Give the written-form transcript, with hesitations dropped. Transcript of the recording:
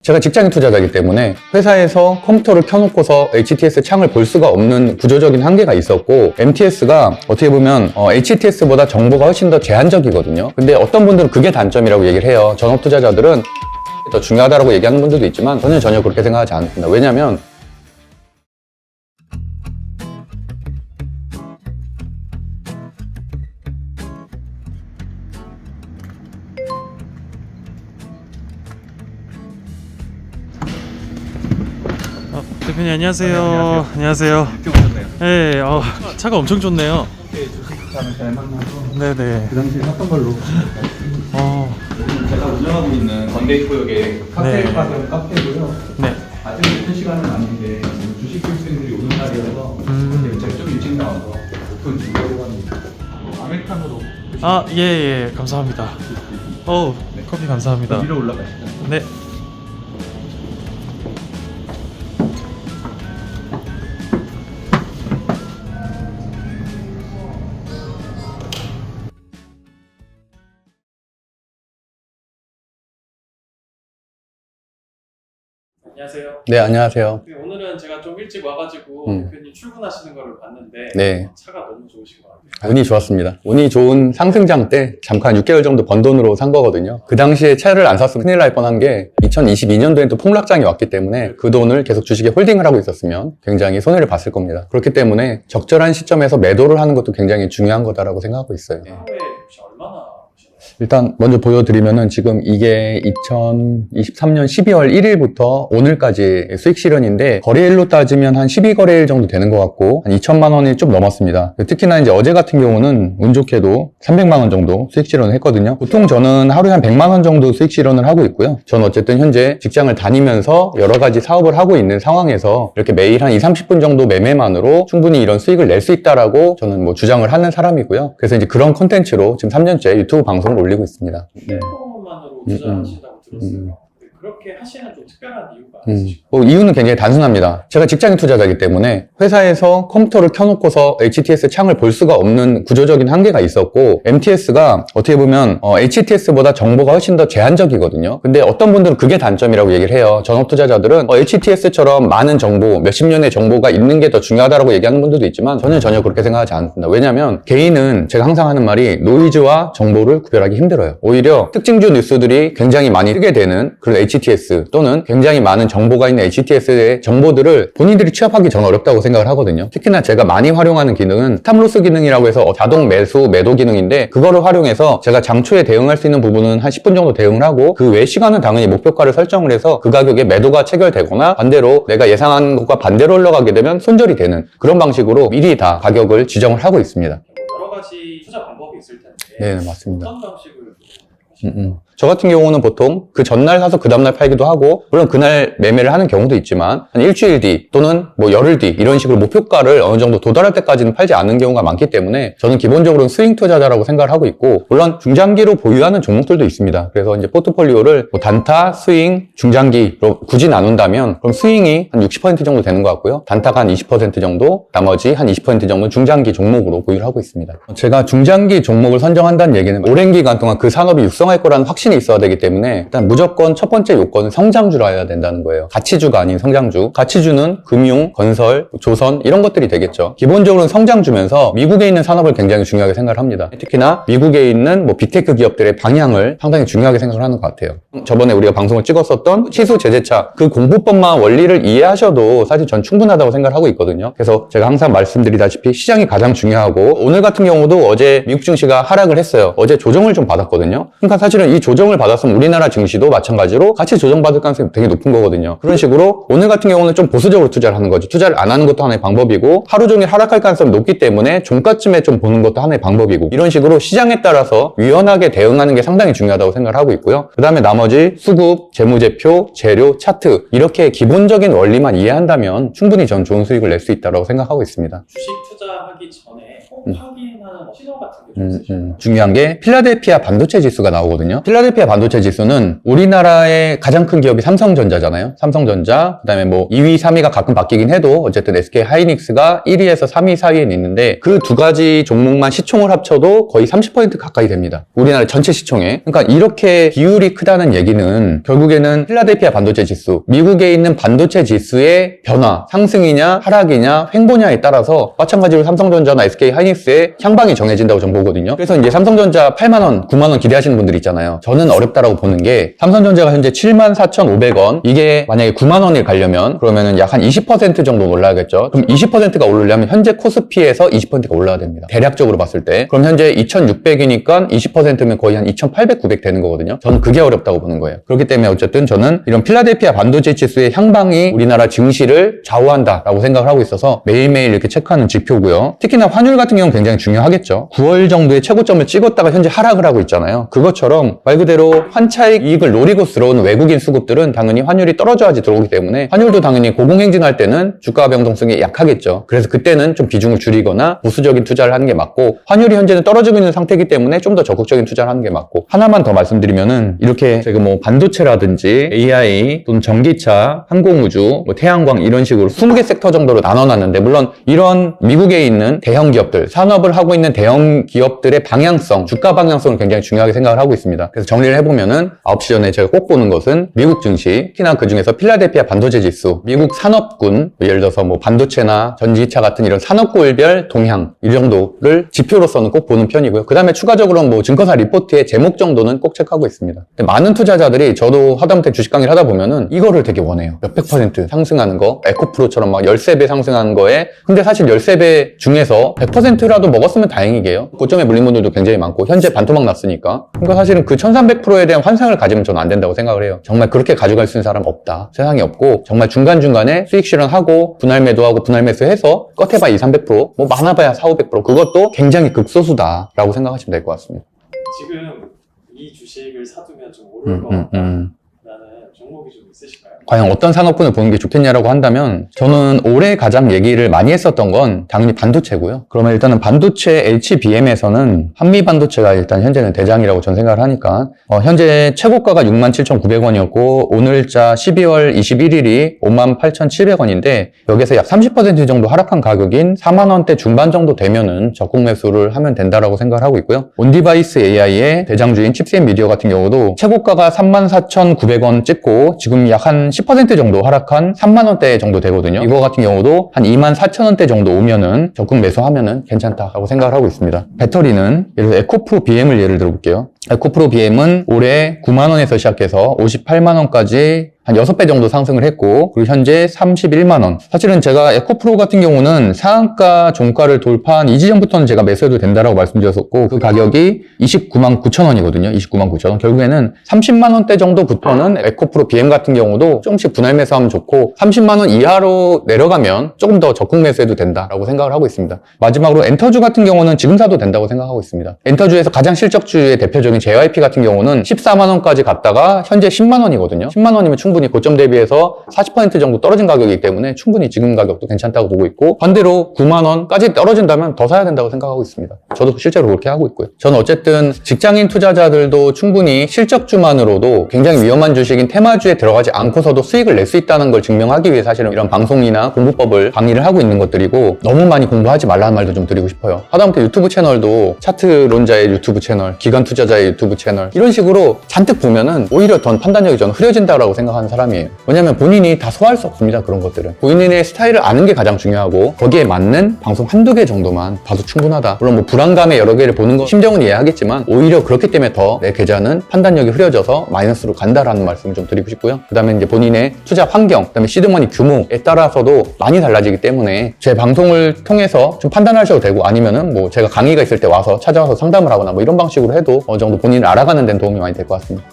제가 직장인 투자자이기 때문에 회사에서 컴퓨터를 켜놓고서 HTS 창을 볼 수가 없는 구조적인 한계가 있었고, MTS가 어떻게 보면 HTS보다 정보가 훨씬 더 제한적이거든요. 근데 어떤 분들은 그게 단점이라고 얘기를 해요. 전업 투자자들은 더 중요하다고 얘기하는 분들도 있지만 저는 전혀 그렇게 생각하지 않습니다. 왜냐하면 대표님 안녕하세요. 안녕하세요. 일찍 오셨네요. 네, 차가 엄청 좋네요. 주식차를 잘 만나서 네네. 그 당시에 샀던 걸로. 제가 운영하고 있는 건대입구역의 카페 가게는 카페고요. 네. 아직 오픈 시간은 아닌데 주식 교육생들이 오는 날이어서 제가 좀 일찍 나와서 오픈 준비하고 합니다. 아메리카노로. 예, 감사합니다. 커피 감사합니다. 위로 올라가시죠. 네. 안녕하세요. 네, 안녕하세요. 오늘은 제가 좀 일찍 와가지고 대표님 출근하시는 거를 봤는데 네. 차가 너무 좋으신 것 같아요. 운이 좋았습니다. 운이 좋은 상승장 때 잠깐 6개월 정도 번 돈으로 산 거거든요. 그 당시에 차를 안 샀으면 큰일 날 뻔한 게 2022년도엔 또 폭락장이 왔기 때문에 그 돈을 계속 주식에 홀딩을 하고 있었으면 굉장히 손해를 봤을 겁니다. 그렇기 때문에 적절한 시점에서 매도를 하는 것도 굉장히 중요한 거다라고 생각하고 있어요. 하루에 혹시 얼마나 보시나요? 일단 먼저 보여드리면은 지금 이게 2023년 12월 1일부터 오늘까지 수익 실현인데 거래일로 따지면 한 12거래일 정도 되는 것 같고 한 2천만 원이 좀 넘었습니다. 특히나 이제 어제 같은 경우는 운 좋게도 300만 원 정도 수익 실현을 했거든요. 보통 저는 하루에 한 100만 원 정도 수익 실현을 하고 있고요. 저는 어쨌든 현재 직장을 다니면서 여러 가지 사업을 하고 있는 상황에서 이렇게 매일 한 30분 정도 매매만으로 충분히 이런 수익을 낼 수 있다라고 저는 뭐 주장을 하는 사람이고요. 그래서 이제 그런 콘텐츠로 지금 3년째 유튜브 방송을 올리고 있습니다. 핸드폰만으로 투자하신다고 들었어요. 그렇게 하시는 좀 특별한 이유가 있으실까요? 뭐 이유는 굉장히 단순합니다. 제가 직장인 투자자이기 때문에 회사에서 컴퓨터를 켜놓고서 HTS 창을 볼 수가 없는 구조적인 한계가 있었고, MTS가 어떻게 보면 HTS보다 정보가 훨씬 더 제한적이거든요. 근데 어떤 분들은 그게 단점이라고 얘기를 해요. 전업 투자자들은 HTS처럼 많은 정보, 몇십 년의 정보가 있는 게 더 중요하다고 얘기하는 분들도 있지만 저는 전혀 그렇게 생각하지 않습니다. 왜냐하면 개인은 제가 항상 하는 말이 노이즈와 정보를 구별하기 힘들어요. 오히려 특징주 뉴스들이 굉장히 많이 뜨게 되는 그런 HTS 또는 굉장히 많은 정보가 있는 HTS의 정보들을 본인들이 취합하기 전 어렵다고 생각을 하거든요. 특히나 제가 많이 활용하는 기능은 스탑로스 기능이라고 해서 자동 매수, 매도 기능인데 그거를 활용해서 제가 장초에 대응할 수 있는 부분은 한 10분 정도 대응을 하고 그 외 시간은 당연히 목표가를 설정을 해서 그 가격에 매도가 체결되거나 반대로 내가 예상한 것과 반대로 흘러가게 되면 손절이 되는 그런 방식으로 미리 다 가격을 지정을 하고 있습니다. 여러 가지 투자 방법이 있을 텐데 네, 맞습니다. 어떤 방식을 저 같은 경우는 보통 그 전날 사서 그 다음날 팔기도 하고, 물론 그날 매매를 하는 경우도 있지만 한 일주일 뒤 또는 뭐 열흘 뒤 이런 식으로 목표가를 어느 정도 도달할 때까지는 팔지 않는 경우가 많기 때문에 저는 기본적으로는 스윙 투자자라고 생각을 하고 있고, 물론 중장기로 보유하는 종목들도 있습니다. 그래서 이제 포트폴리오를 뭐 단타, 스윙, 중장기로 굳이 나눈다면 그럼 스윙이 한 60% 정도 되는 것 같고요. 단타가 한 20% 정도, 나머지 한 20% 정도 중장기 종목으로 보유를 하고 있습니다. 제가 중장기 종목을 선정한다는 얘기는 오랜 기간 동안 그 산업이 육성할 거라는 확신이 있어야 되기 때문에 일단 무조건 첫 번째 요건은 성장주라야 된다는 거예요. 가치주가 아닌 성장주. 가치주는 금융, 건설, 조선 이런 것들이 되겠죠. 기본적으로는 성장주면서 미국에 있는 산업을 굉장히 중요하게 생각을 합니다. 특히나 미국에 있는 뭐 빅테크 기업들의 방향을 상당히 중요하게 생각을 하는 것 같아요. 저번에 우리가 방송을 찍었었던 치수 제재차 그 공부법만 원리를 이해하셔도 사실 전 충분하다고 생각을 하고 있거든요. 그래서 제가 항상 말씀드리다시피 시장이 가장 중요하고, 오늘 같은 경우도 어제 미국 증시가 하락을 했어요. 어제 조정을 좀 받았거든요. 그러니까 사실은 이 조정을 받았으면 우리나라 증시도 마찬가지로 같이 조정받을 가능성이 되게 높은 거거든요. 그런 식으로 오늘 같은 경우는 좀 보수적으로 투자를 하는 거죠. 투자를 안 하는 것도 하나의 방법이고, 하루 종일 하락할 가능성이 높기 때문에 종가쯤에 좀 보는 것도 하나의 방법이고, 이런 식으로 시장에 따라서 유연하게 대응하는 게 상당히 중요하다고 생각을 하고 있고요. 그 다음에 나머지 수급, 재무제표, 재료, 차트 이렇게 기본적인 원리만 이해한다면 충분히 전 좋은 수익을 낼 수 있다고 생각하고 있습니다. 주식 투자하기 전에 꼭 확인하는 시점 같은 게 좀 있으실까요? 중요한 게 필라델피아 반도체 지수가 나오거든요. 필라델피아 반도체 지수는 우리나라의 가장 큰 기업이 삼성전자잖아요. 삼성전자, 그다음에 뭐 2위, 3위가 가끔 바뀌긴 해도 어쨌든 SK 하이닉스가 1위에서 3위 사이에 있는데 그 두 가지 종목만 시총을 합쳐도 거의 30% 가까이 됩니다. 우리나라 전체 시총에. 그러니까 이렇게 비율이 크다는 얘기는 결국에는 필라델피아 반도체 지수, 미국에 있는 반도체 지수의 변화, 상승이냐 하락이냐 횡보냐에 따라서 마찬가지로 삼성전자나 SK 하이닉스의 향방이 정해진다고 저는 보거든요. 그래서 이제 삼성전자 8만 원, 9만 원 기대하시는 분들 있잖아요. 저는 어렵다라고 보는 게 삼성전자가 현재 74,500원, 이게 만약에 9만 원을 가려면 그러면은 약 한 20% 정도 올라야겠죠. 그럼 20%가 오르려면 현재 코스피에서 20%가 올라야 됩니다. 대략적으로 봤을 때. 그럼 현재 2,600이니까 20%면 거의 한 2,800, 900 되는 거거든요. 저는 그게 어렵다고 보는 거예요. 그렇기 때문에 어쨌든 저는 이런 필라델피아 반도체 지수의 향방이 우리나라 증시를 좌우한다라고 생각을 하고 있어서 매일매일 이렇게 체크하는 지표고요. 특히나 환율 같은 경우는 굉장히 중요하겠죠. 9월 정도에 최고점을 찍었다가 현재 하락을 하고 있잖아요. 그것처럼 말 그대로 환차익 이익을 노리고 들어오는 외국인 수급들은 당연히 환율이 떨어져야지 들어오기 때문에 환율도 당연히 고공행진할 때는 주가 변동성이 약하겠죠. 그래서 그때는 좀 비중을 줄이거나 보수적인 투자를 하는 게 맞고, 환율이 현재는 떨어지고 있는 상태이기 때문에 좀 더 적극적인 투자를 하는 게 맞고, 하나만 더 말씀드리면은 이렇게 제가 뭐 반도체라든지 AI 또는 전기차, 항공우주, 뭐 태양광 이런 식으로 20개 섹터 정도로 나눠놨는데, 물론 이런 미국에 있는 대형 기업들, 산업을 하고 있는 대형 기업들의 방향성, 주가 방향성을 굉장히 중요하게 생각을 하고 있습니다. 그래서 정리를 해보면은 9시 전에 제가 꼭 보는 것은 미국 증시, 특히나 그 중에서 필라델피아 반도체 지수, 미국 산업군, 예를 들어서 뭐 반도체나 전기차 같은 이런 산업군별 동향, 이 정도를 지표로서는 꼭 보는 편이고요. 그 다음에 추가적으로는 뭐 증권사 리포트의 제목 정도는 꼭 체크하고 있습니다. 근데 많은 투자자들이, 저도 하다못해 주식 강의를 하다 보면은 이거를 되게 원해요. 몇백 % 상승하는 거, 에코프로처럼 막 13배 상승하는 거에. 근데 사실 13배 중에서 100%라도 먹었으면 다행이게요. 고점에 물린 분들도 굉장히 많고 현재 반토막 났으니까. 그러니까 사실은 그 1300%에 대한 환상을 가지면 저는 안 된다고 생각을 해요. 정말 그렇게 가져갈 수 있는 사람 없다. 세상에 없고, 정말 중간중간에 수익 실현하고 분할 매도하고 분할 매수해서 껏해봐 200~300%, 뭐 많아봐야 400~500%, 그것도 굉장히 극소수다라고 생각하시면 될 것 같습니다. 지금 이 주식을 사두면 좀 오를 것 같다라는 종목이 좀 있으실까요? 과연 어떤 산업군을 보는 게 좋겠냐라고 한다면, 저는 올해 가장 얘기를 많이 했었던 건 당연히 반도체고요. 그러면 일단은 반도체 HBM에서는 한미반도체가 일단 현재는 대장이라고 전 생각을 하니까, 현재 최고가가 67,900원이었고 오늘자 12월 21일이 58,700원인데 여기서 약 30% 정도 하락한 가격인 4만원대 중반 정도 되면은 적극 매수를 하면 된다라고 생각을 하고 있고요. 온디바이스 AI의 대장주인 칩셋 미디어 같은 경우도 최고가가 34,900원 찍고 지금 약 한 10% 정도 하락한 3만원대 정도 되거든요. 이거 같은 경우도 한 24,000원대 정도 오면은 적극 매수하면은 괜찮다라고 생각을 하고 있습니다. 배터리는 예를 들어 에코프로 BM을 예를 들어볼게요. 에코프로 BM은 올해 9만원에서 시작해서 58만원까지 한 6배 정도 상승을 했고, 그리고 현재 31만원. 사실은 제가 에코프로 같은 경우는 상한가, 종가를 돌파한 이 지점부터는 제가 매수해도 된다라고 말씀드렸었고, 그 가격이 299,000원이거든요. 299,000원. 결국에는 30만원대 정도부터는 에코프로 BM 같은 경우도 조금씩 분할 매수하면 좋고, 30만원 이하로 내려가면 조금 더 적극 매수해도 된다라고 생각을 하고 있습니다. 마지막으로 엔터주 같은 경우는 지금 사도 된다고 생각하고 있습니다. 엔터주에서 가장 실적주의 대표적인 JYP 같은 경우는 14만원까지 갔다가 현재 10만원이거든요. 10만원이면 충분히 고점 대비해서 40% 정도 떨어진 가격이기 때문에 충분히 지금 가격도 괜찮다고 보고 있고, 반대로 9만원까지 떨어진다면 더 사야 된다고 생각하고 있습니다. 저도 실제로 그렇게 하고 있고요. 저는 어쨌든 직장인 투자자들도 충분히 실적주만으로도 굉장히 위험한 주식인 테마주에 들어가지 않고서도 수익을 낼 수 있다는 걸 증명하기 위해 사실은 이런 방송이나 공부법을 강의를 하고 있는 것들이고, 너무 많이 공부하지 말라는 말도 좀 드리고 싶어요. 하다못해 유튜브 채널도 차트론자의 유튜브 채널, 기관 투자자의 유튜브 채널, 이런 식으로 잔뜩 보면은 오히려 더 판단력이 저는 흐려진다고 생각하는 사람이에요. 왜냐면 본인이 다 소화할 수 없습니다. 그런 것들은 본인의 스타일을 아는 게 가장 중요하고, 거기에 맞는 방송 한두 개 정도만 봐도 충분하다. 물론 뭐 불안감에 여러 개를 보는 거 심정은 이해하겠지만, 오히려 그렇기 때문에 더 내 계좌는 판단력이 흐려져서 마이너스로 간다라는 말씀을 좀 드리고 싶고요. 그 다음에 이제 본인의 투자 환경, 그 다음에 시드머니 규모에 따라서도 많이 달라지기 때문에 제 방송을 통해서 좀 판단하셔도 되고, 아니면은 뭐 제가 강의가 있을 때 와서 찾아와서 상담을 하거나 뭐 이런 방식으로 해도 어느 정도 본인을 알아가는 데는 도움이 많이 될 것 같습니다.